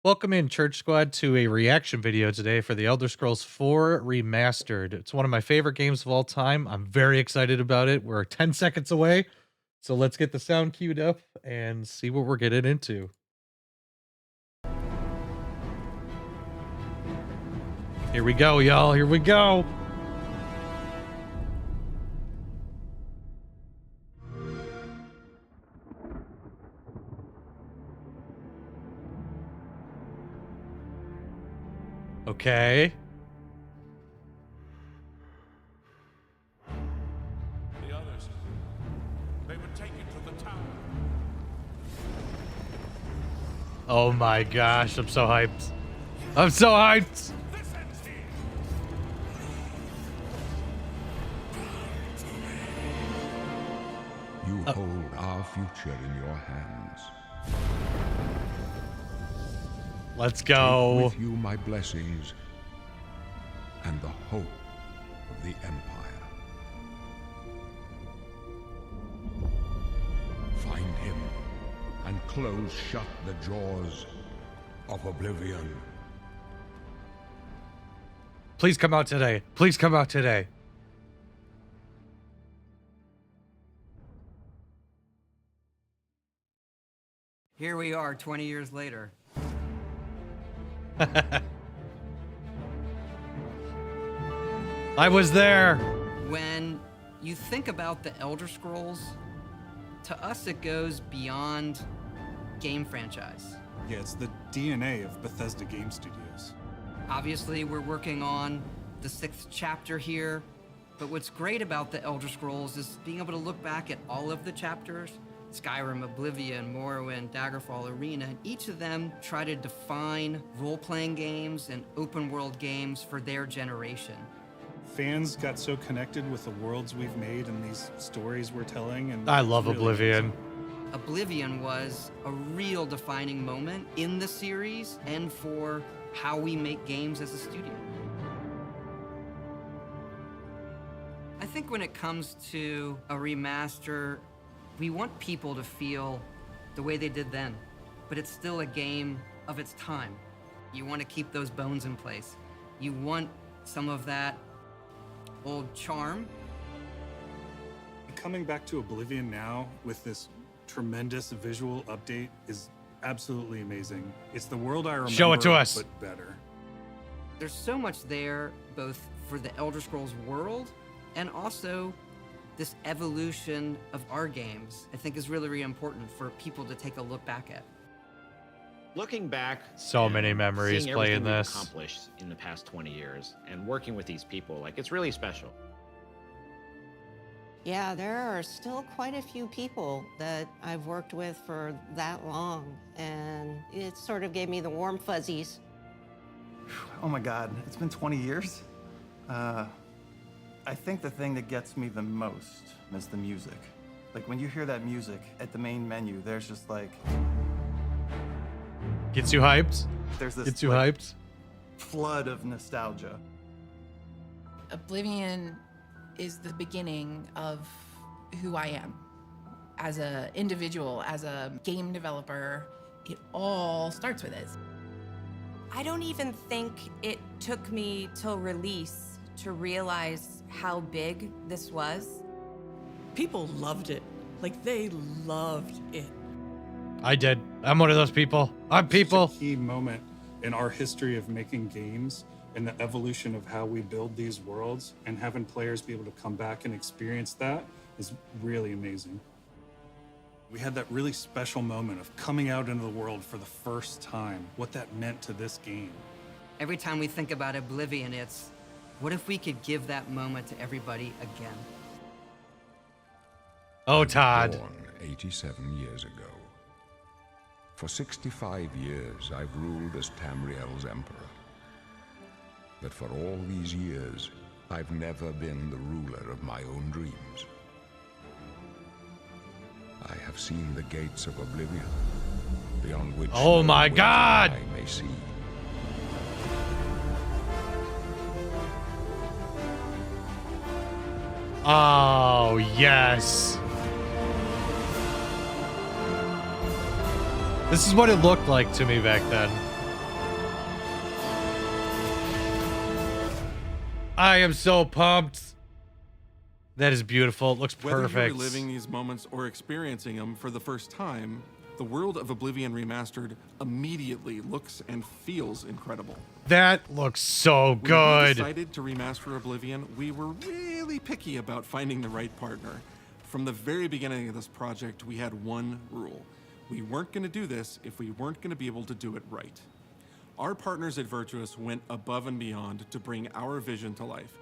Welcome in, Church Squad, to a reaction video today for The Elder Scrolls 4 Remastered. It's one of my favorite games of all time. I'm very excited about it. We're 10 seconds away, so let's get the sound queued up and see what we're getting into. Here we go, y'all. Here we go. Okay. The others, they were taken to the tower. Oh my gosh, I'm so hyped. I'm so hyped. This ends here. You hold our future in your hands. Let's Take go. with you my blessings and the hope of the Empire. Find him and close shut the jaws of Oblivion. Please come out today. Please come out today. Here we are 20 years later. I was there. When you think about the Elder Scrolls, to us it goes beyond game franchise. Yeah, it's the DNA of Bethesda Game Studios. Obviously, we're working on the 6th chapter here, but what's great about the Elder Scrolls is being able to look back at all of the chapters, Skyrim, Oblivion, Morrowind, Daggerfall, Arena, and each of them try to define role-playing games and open-world games for their generation. Fans got so connected with the worlds we've made and these stories we're telling, and I love it's really Oblivion. amazing. Oblivion was a real defining moment in the series and for how we make games as a studio. I think when it comes to a remaster, we want people to feel the way they did then, but it's still a game of its time. You want to keep those bones in place. You want some of that old charm. Coming back to Oblivion now with this tremendous visual update is absolutely amazing. It's the world I remember, Show it to us. but better. There's so much there, both for the Elder Scrolls world and also this evolution of our games, I think is really, really important for people to take a look back at. Looking back, So and many memories seeing playing everything we've this. accomplished in the past 20 years and working with these people, like, it's really special. Yeah, there are still quite a few people that I've worked with for that long, and it sort of gave me the warm fuzzies. Oh my God, it's been 20 years? I think the thing that gets me the most is the music. Like when you hear that music at the main menu, there's just like, Gets you hyped? there's this Gets you like, hyped? flood of nostalgia. Oblivion is the beginning of who I am as an individual, as a game developer. It all starts with it. I don't even think it took me till release to realize how big this was. People loved it. Like, they loved it. I did. I'm one of those people. I'm people. Such a key moment in our history of making games and the evolution of how we build these worlds, and having players be able to come back and experience that is really amazing. We had that really special moment of coming out into the world for the first time, what that meant to this game. Every time we think about Oblivion, it's, what if we could give that moment to everybody again? Oh, Todd. Born 87 years ago. For 65 years, I've ruled as Tamriel's emperor. But for all these years, I've never been the ruler of my own dreams. I have seen the gates of Oblivion, beyond which Oh no my wizard God! eye may see. Oh, yes. This is what it looked like to me back then. I am so pumped. That is beautiful. It looks Whether perfect. you're reliving these moments or experiencing them for the first time, the world of Oblivion Remastered immediately looks and feels incredible. That looks so When we good. decided to remaster Oblivion, we were really picky about finding the right partner. From the very beginning of this project, we had one rule. We weren't going to do this if we weren't going to be able to do it right. Our partners at Virtuous went above and beyond to bring our vision to life.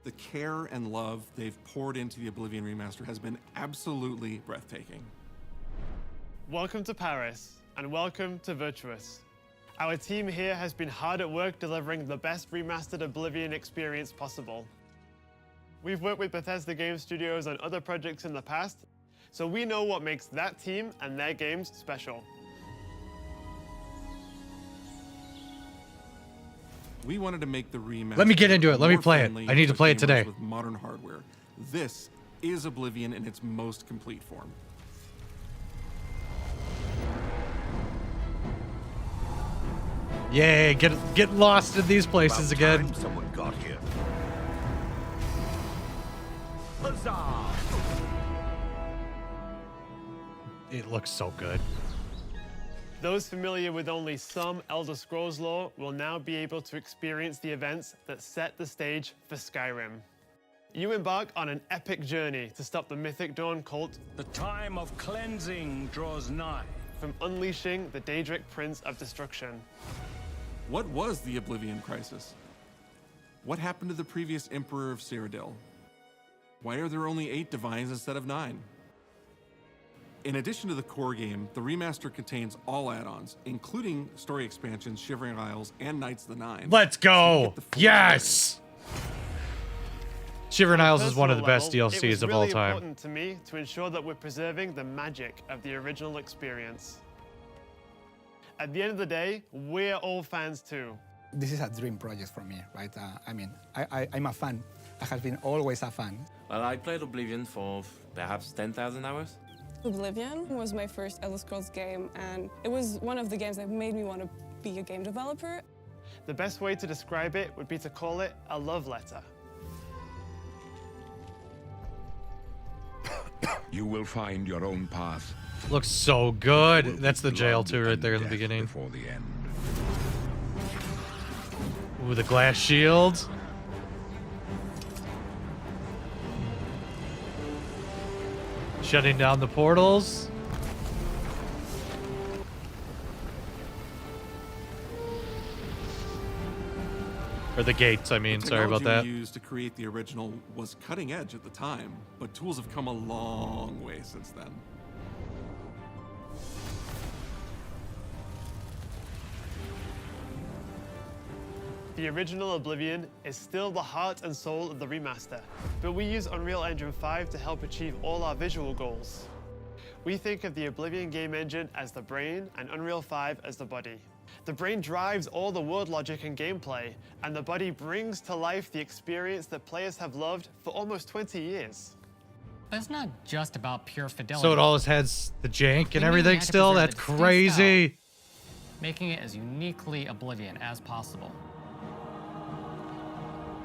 The care and love they've poured into the Oblivion Remaster has been absolutely breathtaking. Welcome to Paris, and welcome to Virtuous. Our team here has been hard at work delivering the best remastered Oblivion experience possible. We've worked with Bethesda Game Studios on other projects in the past, so we know what makes that team and their games special. We wanted to make the remaster. Let me get into it. Let me more play it. friendly I need to for play it gamers today. With modern hardware. This is Oblivion in its most complete form. Yay, get lost in these places again. Someone got here. Huzzah! It looks so good. Those familiar with only some Elder Scrolls lore will now be able to experience the events that set the stage for Skyrim. You embark on an epic journey to stop the Mythic Dawn cult. The time of cleansing draws nigh. From unleashing the Daedric Prince of Destruction. What was the Oblivion Crisis? What happened to the previous Emperor of Cyrodiil? Why are there only 8 divines instead of 9? In addition to the core game, the remaster contains all add-ons, including story expansions, Shivering Isles, and Knights of the Nine. Let's go! Yes! Shivering Isles is one of the Personal best level, DLCs it was of really all time. important to me to ensure that we're preserving the magic of the original experience. At the end of the day, we're all fans too. This is a dream project for me, right? I'm a fan. I have been always a fan. Well, I played Oblivion for perhaps 10,000 hours. Oblivion was my first Elder Scrolls game, and it was one of the games that made me want to be a game developer. The best way to describe it would be to call it a love letter. You will find your own path. Looks so good. That's the jail too right there in the beginning. Before the end. Ooh, the glass shield. Shutting down the portals. Or the gates, I mean. Sorry about that. The technology we used to create the original was cutting edge at the time, but tools have come a long way since then. The original Oblivion is still the heart and soul of the remaster, but we use Unreal Engine 5 to help achieve all our visual goals. We think of the Oblivion game engine as the brain and Unreal 5 as the body. The brain drives all the world logic and gameplay, and the body brings to life the experience that players have loved for almost 20 years. But it's not just about pure fidelity. So it always has the jank and everything still? That's crazy. Making it as uniquely Oblivion as possible.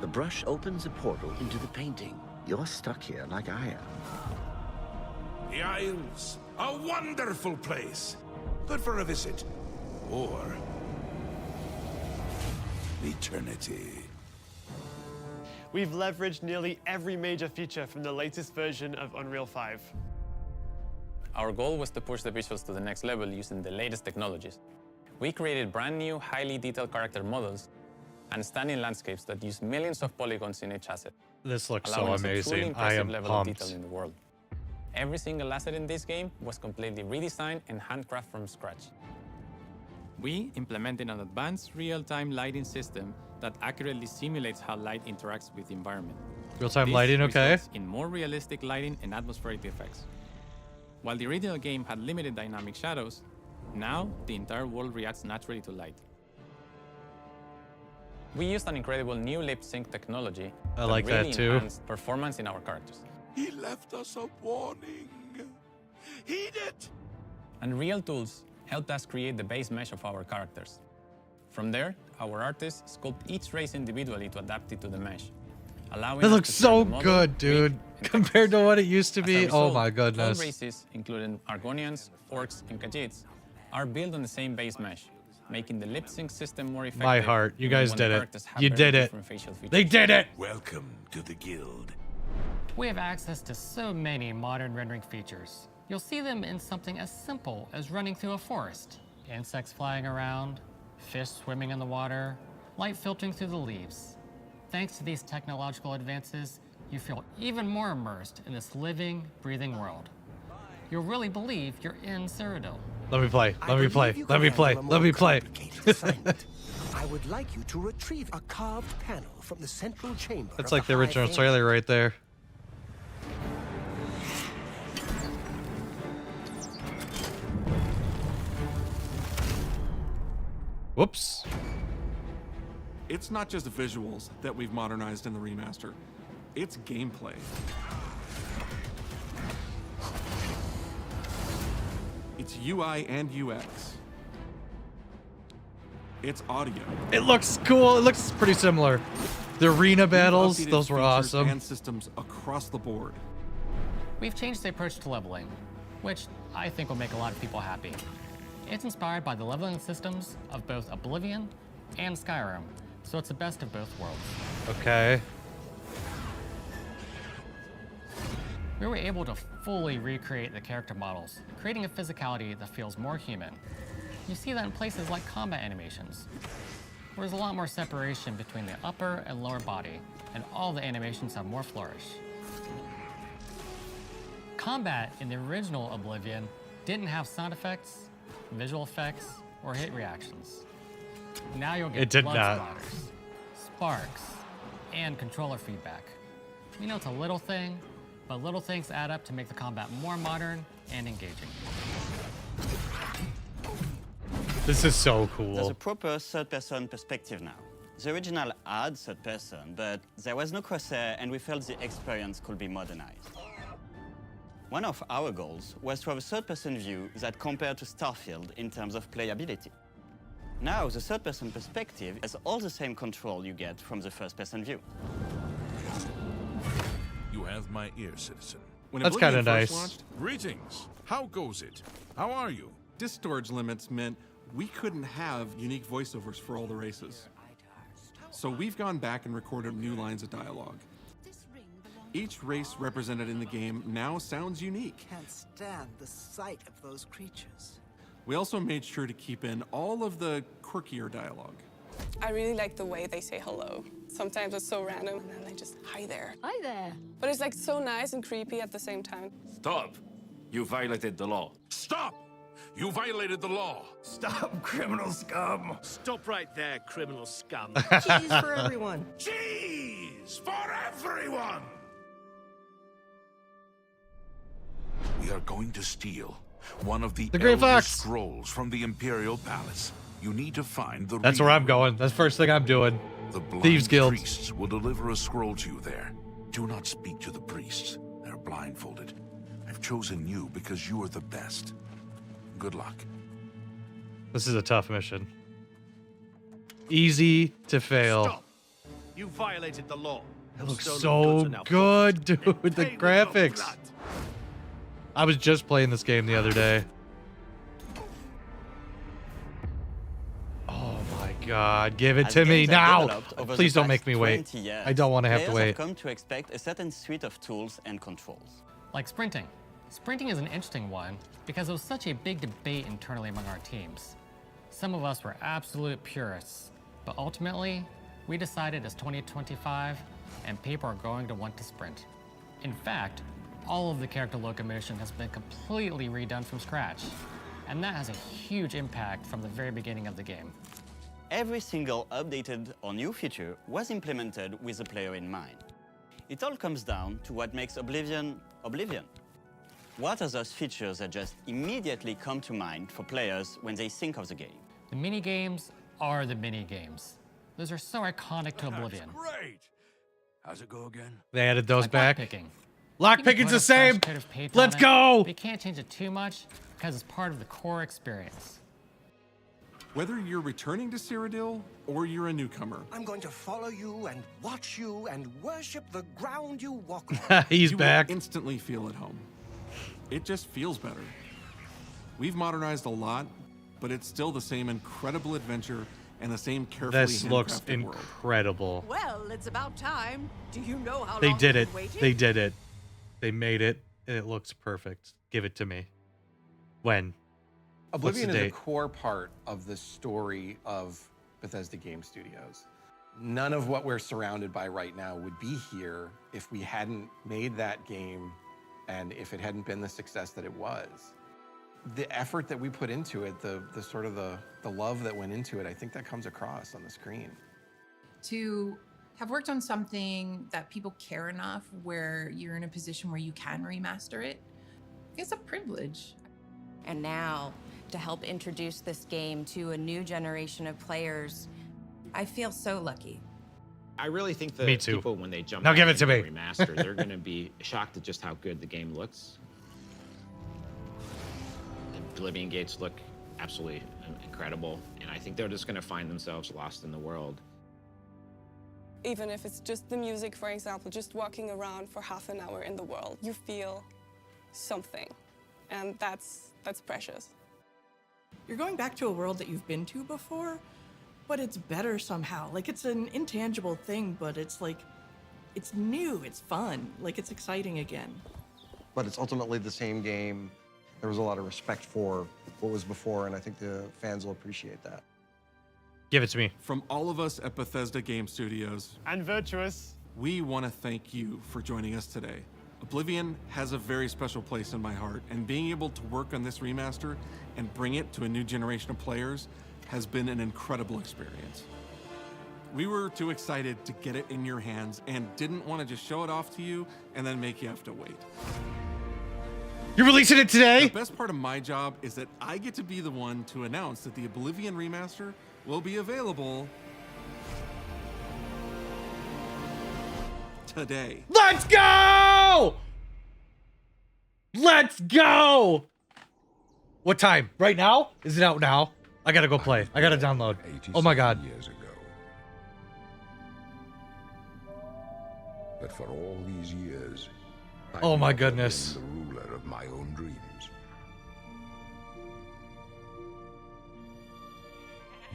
The brush opens a portal into the painting. You're stuck here like I am. The Isles, a wonderful place. Good for a visit. Or eternity. We've leveraged nearly every major feature from the latest version of Unreal 5. Our goal was to push the visuals to the next level using the latest technologies. We created brand new, highly detailed character models and stunning landscapes that use millions of polygons in each asset. This looks so allowing us a truly amazing. I impressive am level of detail pumped. in the world. Every single asset in this game was completely redesigned and handcrafted from scratch. We implemented an advanced real-time lighting system that accurately simulates how light interacts with the environment. Real-time This lighting, okay. results in more realistic lighting and atmospheric effects. While the original game had limited dynamic shadows, now the entire world reacts naturally to light. We used an incredible new lip sync technology I like that really too. enhanced performance in our characters. He left us a warning. Heed it! Unreal tools helped us create the base mesh of our characters. From there, our artists sculpt each race individually to adapt it to the mesh. allowing It us looks to share so the model, good, dude. Compared to what it used to As a be. Oh result, my all goodness. races, including Argonians, Orcs, and Khajiits, are built on the same base mesh, making the lip sync system more effective. My heart. You even guys when did the it. characters have You very did it. different facial features. They did it. Welcome to the guild. We have access to so many modern rendering features. You'll see them in something as simple as running through a forest. Insects flying around, fish swimming in the water, light filtering through the leaves. Thanks to these technological advances, you feel even more immersed in this living, breathing world. You'll really believe you're in Cyrodiil. Let me play. Let me play. Let me play. Let me play. I would like you to retrieve a carved panel from the central chamber. That's of like the High original Fane. trailer right there. Whoops. It's not just visuals that we've modernized in the remaster. It's gameplay. It's UI and UX. It's audio. It looks cool. It looks pretty similar. The arena battles, We've updated those were features awesome. And systems across the board. We've changed the approach to leveling, which I think will make a lot of people happy. It's inspired by the leveling systems of both Oblivion and Skyrim, so it's the best of both worlds. Okay. We were able to fully recreate the character models, creating a physicality that feels more human. You see that in places like combat animations, where there's a lot more separation between the upper and lower body, and all the animations have more flourish. Combat in the original Oblivion didn't have sound effects, visual effects, or hit reactions. Now you'll get It did blood not. splatters, sparks, and controller feedback. You know, it's a little thing, but little things add up to make the combat more modern and engaging. This is so There's cool. a proper third-person perspective now. The original had third-person, but there was no crosshair, and we felt the experience could be modernized. One of our goals was to have a third-person view that compared to Starfield in terms of playability. Now, the third-person perspective has all the same control you get from the first-person view. You have my ear, citizen. When That's Oblivion kinda first nice. launched, Greetings. How goes it? How are you? disk storage limits meant we couldn't have unique voiceovers for all the races. So we've gone back and recorded new lines of dialogue. Each race represented in the game now sounds unique. Can't stand the sight of those creatures. We also made sure to keep in all of the quirkier dialogue. I really like the way they say hello. Sometimes it's so random, and then they just, hi there. Hi there. But it's like so nice and creepy at the same time. Stop! You violated the law. Stop! You violated the law. Stop, criminal scum! Stop right there, criminal scum. Cheese for everyone. Cheese for everyone! We are going to steal one of the Great Elder Fox. Scrolls from the Imperial Palace. You need to find the That's real where I'm going. That's the first thing I'm doing. The blind Thieves Guild. priests will deliver a scroll to you there. Do not speak to the priests. They're blindfolded. I've chosen you because you are the best. Good luck. This is a tough mission. Easy to fail. Stop. You violated the law. It looks Stolen so goods are now good, dude. The Pay with your graphics. blood. I was just playing this game the other day. Oh my god, give it As to me games have now. developed over Please the don't make past me wait. 20 years, I don't want to have to players wait. come to expect a certain suite of tools and controls. Like sprinting. Sprinting is an interesting one because there was such a big debate internally among our teams. Some of us were absolute purists, but ultimately, we decided it's 2025 and people are going to want to sprint. In fact, all of the character locomotion has been completely redone from scratch, and that has a huge impact from the very beginning of the game. Every single updated or new feature was implemented with the player in mind. It all comes down to what makes Oblivion, Oblivion. What are those features that just immediately come to mind for players when they think of the game? The mini-games are the mini-games. Those are so iconic to Oblivion. Great. How's it go again? They added those Like back. lockpicking. Lockpicking's the same. Let's go. But you can't change it too much because it's part of the core experience. Whether you're returning to Cyrodiil or you're a newcomer, I'm going to follow you and watch you and worship the ground you walk on. He's you back. will instantly feel at home. It just feels better. We've modernized a lot, but it's still the same incredible adventure and the same carefully This looks handcrafted world. incredible. Well, it's about time. Do you know how They long did I've it. been waiting? They did it. They made it, and it looks perfect. Give it to me. When? Oblivion What's the is a date? core part of the story of Bethesda Game Studios. None of what we're surrounded by right now would be here if we hadn't made that game and if it hadn't been the success that it was. The effort that we put into it, the sort of the love that went into it, I think that comes across on the screen. To have worked on something that people care enough where you're in a position where you can remaster it, it's a privilege. And now, to help introduce this game to a new generation of players, I feel so lucky. I really think that Me too. people, when they jump Now give back it to into me. the remaster, they're going to be shocked at just how good the game looks. The Oblivion gates look absolutely incredible, and I think they're just going to find themselves lost in the world. Even if it's just the music, for example, just walking around for half an hour in the world, you feel something, and that's precious. You're going back to a world that you've been to before, but it's better somehow. Like, it's an intangible thing, but it's like, it's new, it's fun, like it's exciting again. But it's ultimately the same game. There was a lot of respect for what was before, and I think the fans will appreciate that. Give it to me. From all of us at Bethesda Game Studios and Virtuous, we want to thank you for joining us today. Oblivion has a very special place in my heart, and being able to work on this remaster and bring it to a new generation of players has been an incredible experience. We were too excited to get it in your hands and didn't want to just show it off to you and then make you have to wait. You're releasing it today? The best part of my job is that I get to be the one to announce that the Oblivion remaster will be available today. Let's go! Let's go! What time? Right now? Is it out now? I gotta go play. I gotta download. Oh my god. Years ago. But for all these years, I've Oh my never goodness. been the ruler of my own dreams.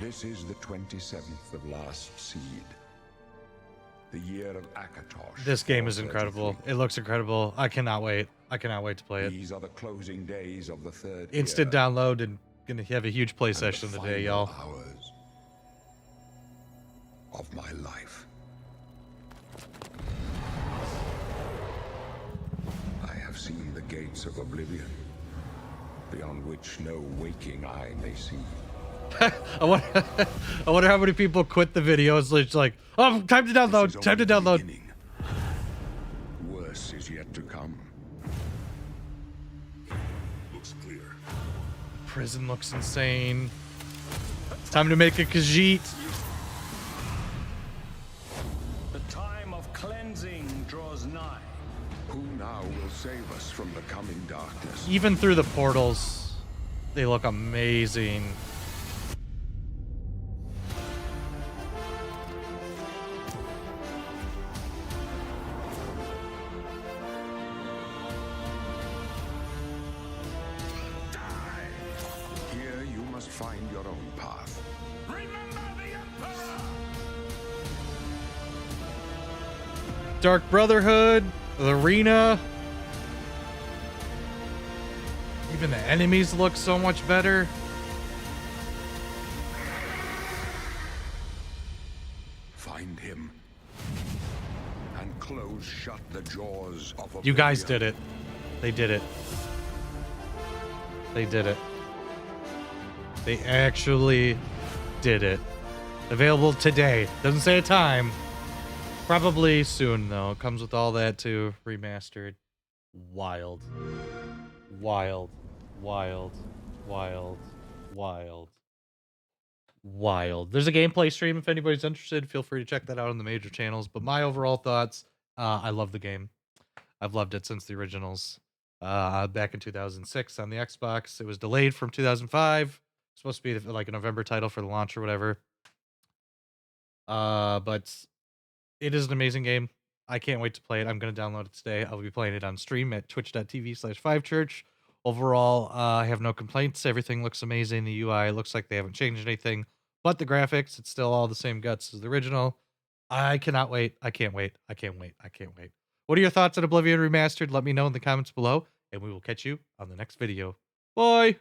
This is the 27th of Last Seed. The year of Akatosh. This game is 433. incredible. It looks incredible. I cannot wait. I cannot wait to play it. These are the closing days of the third Instant year. download and gonna have a huge play and the session today, final y'all. hours of my life. I have seen the gates of Oblivion, beyond which no waking eye may see. I wonder how many people quit the videos. It's like, oh, time to download. Time to download. Worse is yet to come. Looks clear. Prison looks insane. It's time to make a Khajiit. The time of cleansing draws nigh. Who now will save us from the coming darkness? Even through the portals, they look amazing. Here you must find your own path. Dark Brotherhood, the arena. Even the enemies look so much better. Find him. And close shut the jaws of You guys Oblivion. did it. They did it. They did it. They actually did it. Available today. Doesn't say a time. Probably soon, though. Comes with all that, too. Remastered. Wild. Wild. Wild. Wild. Wild. Wild. There's a gameplay stream if anybody's interested. Feel free to check that out on the major channels. But my overall thoughts, I love the game. I've loved it since the originals. Back in 2006 on the Xbox. It was delayed from 2005. supposed to be like a November title for the launch or whatever. But it is an amazing game. I can't wait to play it. I'm going to download it today. I'll be playing it on stream at twitch.tv/5church. Overall, I have no complaints. Everything looks amazing. The UI looks like they haven't changed anything, but the graphics, it's still all the same guts as the original. I cannot wait. I can't wait. I can't wait. I can't wait. What are your thoughts on Oblivion Remastered? Let me know in the comments below, and we will catch you on the next video. Bye!